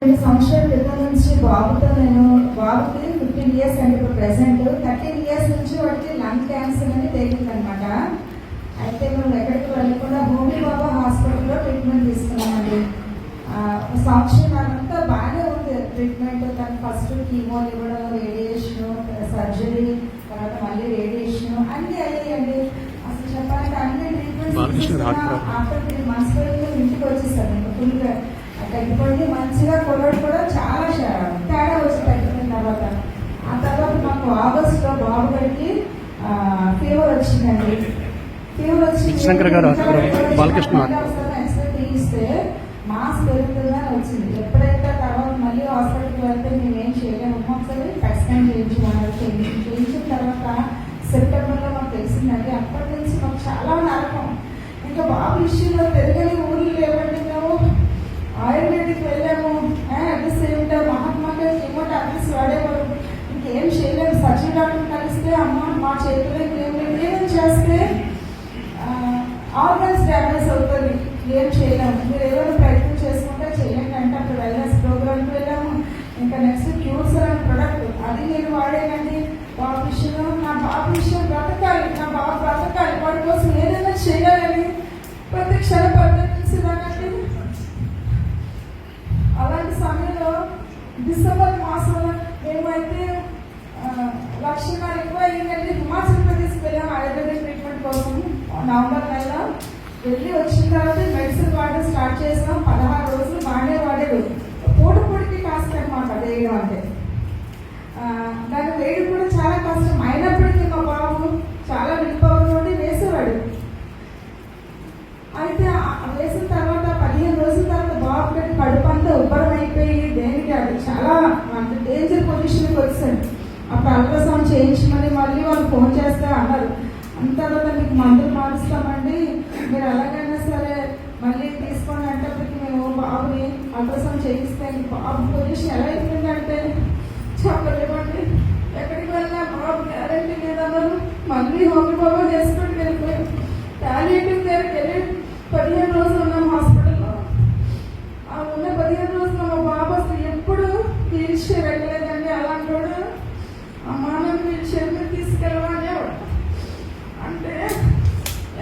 2 సంవత్సరాల క్రితం నుంచి బాబుకి 15 ఇయర్స్ అండి. ఇప్పుడు ప్రెసెంట్ 13 ఇయర్స్ నుంచి వాడికి లంగ్ క్యాన్సర్ అని తేలింది అనమాట. అయితే మేము ఎక్కడికి వెళ్ళకుండా హోమీ బాబా హాస్పిటల్లో ట్రీట్మెంట్ తీసుకున్నామండి. సంవత్సరం అంతా బాగానే ఉంది ట్రీట్మెంట్. తను ఫస్ట్ కీమో ఇవ్వడం, రేడియేషన్, సర్జరీ, తర్వాత మళ్ళీ రేడియేషన్ అన్నీ అయ్యాయండి. అసలు చెప్పాలంటే అన్ని ట్రీట్మెంట్స్ ఆఫ్టర్ 3 months ఇంటికి వచ్చేసాను ఫుల్గా. తగ్గిపోయింది మంచిగా. కొరడు కూడా చాలా తేడా వచ్చి తగ్గిపోయిన తర్వాత మాకు ఆగస్టులో బాబు గారికి ఫీవర్ వచ్చిందండి. ఫీవర్ వచ్చి తీస్తే మాస్క్ పెరుగుతుందని వచ్చింది. ఎప్పుడైతే తర్వాత మళ్ళీ హాస్పిటల్కి వెళ్తే మేమేం చేయలేము, ఒకసారి టెస్ట్ స్కాన్ చేయించుకున్నారు. చేయించిన తర్వాత సెప్టెంబర్లో మాకు తెలిసిందండి. అప్పటి నుంచి మాకు చాలా నరకం. ఇంకా బాబు విషయంలో పెరగని ఊళ్ళు లేవండి. మేము ఆయుర్వేదిక్ వెళ్ళాము. అట్ ద సేమ్ టైం మహాత్మాగా ఏమో టాబ్లెట్స్ వాడేవారు. ఇంకేం చేయలేము. సచిన్ డాక్టర్ కలిస్తే అమ్మ మా చేతిలో ఏమేమి చేస్తే ఆర్గన్స్ డ్యామేజ్ అవుతుంది, ఏం చేయలేము, మీరు ఏదైనా ప్రయత్నం చేసుకుంటే చేయండి అంటే అప్పుడు వెల్నెస్ ప్రోగ్రామ్కి వెళ్ళాము. ఇంకా నెక్స్ట్ క్యూర్స్ అనే ప్రొడక్ట్ అది నేను వాడేనండి. బాబు విషయంలో నా బాబు విషయం బ్రతకాలి, నా బాబు బ్రతకాలి, వాడి కోసం ఏదైనా చేయాలని ప్రతి క్షణ పరిగణించేదానండి. అలాంటి సమయంలో డిసెంబర్ మాసంలో మేమైతే 1,00,000 ఎక్కువ అయ్యిందండి. హిమాచల్ ప్రదేశ్కి వెళ్ళాము ఆయుర్వేదిక్ ట్రీట్మెంట్ కోసం. నవంబర్ నెలలో వెళ్ళి వచ్చిన తర్వాత మెడిసిన్ వాడడం స్టార్ట్ చేసాం. 16 రోజులు బాగానే వాడేది. పొడికి కాస్త అనమాట వేయడం అంటే. దాని వేయడం కూడా చాలా కష్టం. అయినప్పటికీ మా బాబు చాలా విడిపోవడం నుండి వేసేవాడు. అయితే వేసిన తర్వాత 15 రోజుల తర్వాత బాబు గట్టి కడుపు అంతా ఉబ్బరం అయిపోయి దేనికి అది చాలా డేంజర్ పొజిషన్కి వచ్చాడు. అప్పుడు అల్ట్రాసౌండ్ చేయించమని మళ్ళీ వాళ్ళు ఫోన్ చేస్తే అన్నారు, అంత తర్వాత మీకు మందులు మారుస్తామండి, మీరు ఎలాగైనా సరే మళ్ళీ తీసుకోండి అంటే మేము బాబుని అల్ట్రాసౌండ్ చేయిస్తే బాబు పొజిషన్ ఎలా అయిపోయిందంటే చెప్పలేమండి. ఎక్కడికి వెళ్ళినా బాబు గ్యారెంటీ లేదన్నారు. మళ్ళీ హోమీ బాబా చేసుకొని వెళ్ళిపోయాం. టాలీటివ్ దగ్గరికి వెళ్ళి 15 రోజులు ఉన్నాం హాస్పిటల్లో. ఆ ఉన్న 15 రోజులు మా బాబు అసలు ఎప్పుడు వీల్ చైర్ వెళ్ళలేదండి. అలాంటి వాడు అమ్మా నన్ను వీల్ చైర్ మీద తీసుకెళ్ళమని అంటే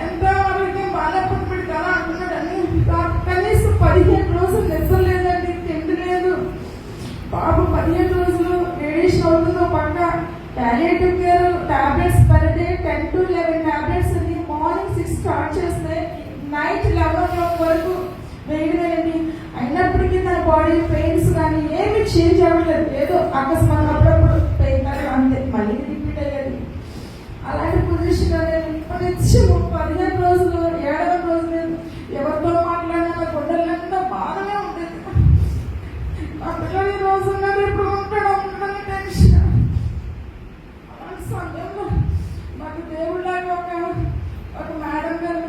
ఎంత ఆరోగ్యం బాగాలేకపోతే కదా అంటున్నాడని. కనీసం 15 రోజులు నిద్ర లేదండి, తిండి లేదు. బాబు 15 రోజులు రేడియేషన్ అవుతుందో పక్క palliative care tablets per day 10 to 11 tablets అని మార్నింగ్ 6 స్టార్ట్ చేస్తే నైట్ 11 వరకు వేయండి. అయినప్పటికీ తన బాడీ పెయిన్స్ కానీ ఏమి చేంజ్ అవ్వట్లేదు. ఏదో అకస్మాత్ అప్పుడప్పుడు పెయిన్ అంతే, మళ్ళీ రిపీట్ అయ్యేది. అలాంటి పొజిషన్ అనేది 15 రోజులు 7వ రోజులు ఎవరితో మాట్లాడినా నా గుండెలంతా బాగానే ఉండేది. నా పిల్లలు ఈ రోజు ఉన్నారు, ఇప్పుడు ఉంటాడని టెన్షన్. అలాంటి సమయంలో నాకు దేవుళ్ళగా ఒక మేడం గారు,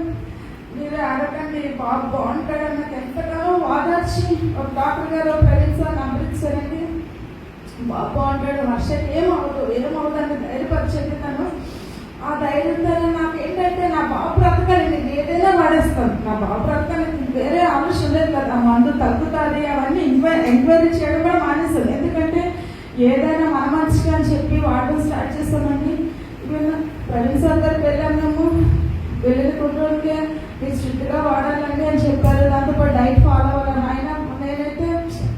మీరే అడగండి బాబు బాగుంటాడని నాకు ఎంతగానో వాదార్చి, ఒక డాక్టర్ గారు ప్రవీణ్ సార్ అమృత్సరండి, బాబు బాగుంటాడు, వర్షాలు ఏమవుతుంది అని ధైర్యపరిచేది. తను ఆ ధైర్యంతో నాకు ఏంటంటే నా బాబు బ్రతకాలి, నేను ఏదైనా వాడేస్తాను, నా బాబు బ్రతకాలి, వేరే ఆలోచన లేదు కదా. ఆ మందు తగ్గుతుంది అవన్నీ ఎంక్వైరీ చేయడం కూడా మానేస్తాను. ఎందుకంటే ఏదైనా మన మంచిగా అని చెప్పి వాడడం స్టార్ట్ చేస్తామండి. ప్రవీణ్ సార్ గారికి వెళ్ళాము. మేము వెళ్ళిన కుటుంబానికి మీరు స్ట్రిక్ట్గా వాడాలండి అని చెప్పారు. దాంతోపాటు డైట్ ఫాలో అవ్వాలని ఆయన నేనైతే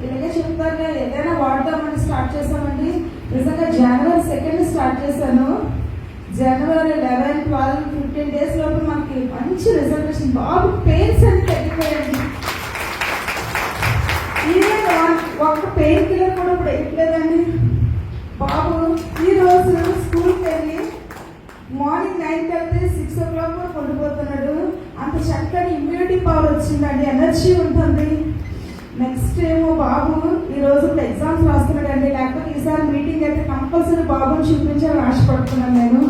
ఇలాగే చెప్తాను, ఏదైనా వాడదామని స్టార్ట్ చేశామండి. నిజంగా జనవరి 2 స్టార్ట్ చేశాను. జనవరి 11, 12, 15 days లోపు మనకి మంచి రిజల్ట్ వచ్చింది. బాబు పెయిన్స్ అని తగ్గిపోయింది. ఈవెన్ ఒక్క పెయిన్ కిల్లర్ కూడా ఇప్పుడు వేయట్లేదండి. బాబు ఈరోజు స్కూల్కి వెళ్ళి మార్నింగ్ 9కి వెళ్తే 6 o'clock కూడా కొండిపోతున్నాడు. అంత చక్కటి ఇమ్యూనిటీ పవర్ వచ్చిందండి, ఎనర్జీ ఉంటుంది. నెక్స్ట్ ఏమో బాబు ఈరోజు ఇప్పుడు ఎగ్జామ్స్ రాస్తున్నాడండి. లేకపోతే ఈసారి మీటింగ్ అయితే కంపల్సరీ బాబుని చూపించాలని ఆశపడుతున్నాను నేను.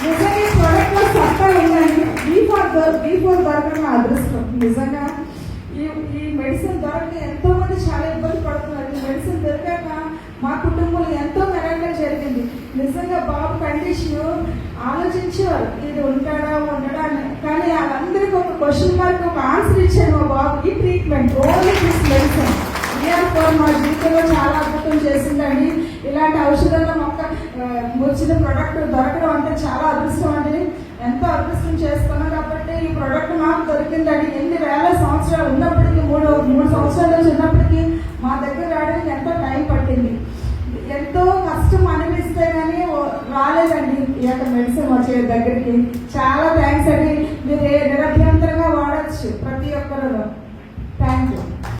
నిజంగా ఈ ప్రోడక్ట్లో సత్తా ఉందండి. బీ4 దొరకడం నా అదృష్టం. నిజంగా ఈ మెడిసిన్ దొరక ఎంతో మంది చాలా ఇబ్బంది పడుతున్నారు. ఈ మెడిసిన్ దొరికాక మా కుటుంబంలో ఎంతో మెరాకిల్ జరిగింది. నిజంగా బాబు కండిషన్ ఆలోచించేవారు, ఇది ఉంటాడా ఉండడా అని. కానీ వాళ్ళందరికీ ఒక క్వశ్చన్ మార్క్, ఒక ఆన్సర్ ఇచ్చాను మా బాబు. ఈ treatment only this medicine ER4 మా జీవితంలో చాలా అద్భుతం చేసిందండి. ఇలాంటి ఔషధాల మొక్క వచ్చిన ప్రోడక్ట్ దొరకడం అంటే చాలా అదృష్టం అండి. ఎంతో అదృష్టం చేసుకున్నాం కాబట్టి ఈ ప్రోడక్ట్ మాకు దొరికిందండి. ఎన్ని వేల సంవత్సరాలు ఉన్నప్పటికీ మూడు సంవత్సరాల నుంచి ఉన్నప్పటికీ మా దగ్గర రావడానికి ఎంతో టైం పట్టింది. ఎంతో కష్టం అనిపిస్తే కానీ రాలేదండి ఈ యొక్క మెడిసిన్ వచ్చే దగ్గరికి. చాలా థ్యాంక్స్ అండి. మీరు నిరభ్యంతరంగా వాడచ్చు ప్రతి ఒక్కరు.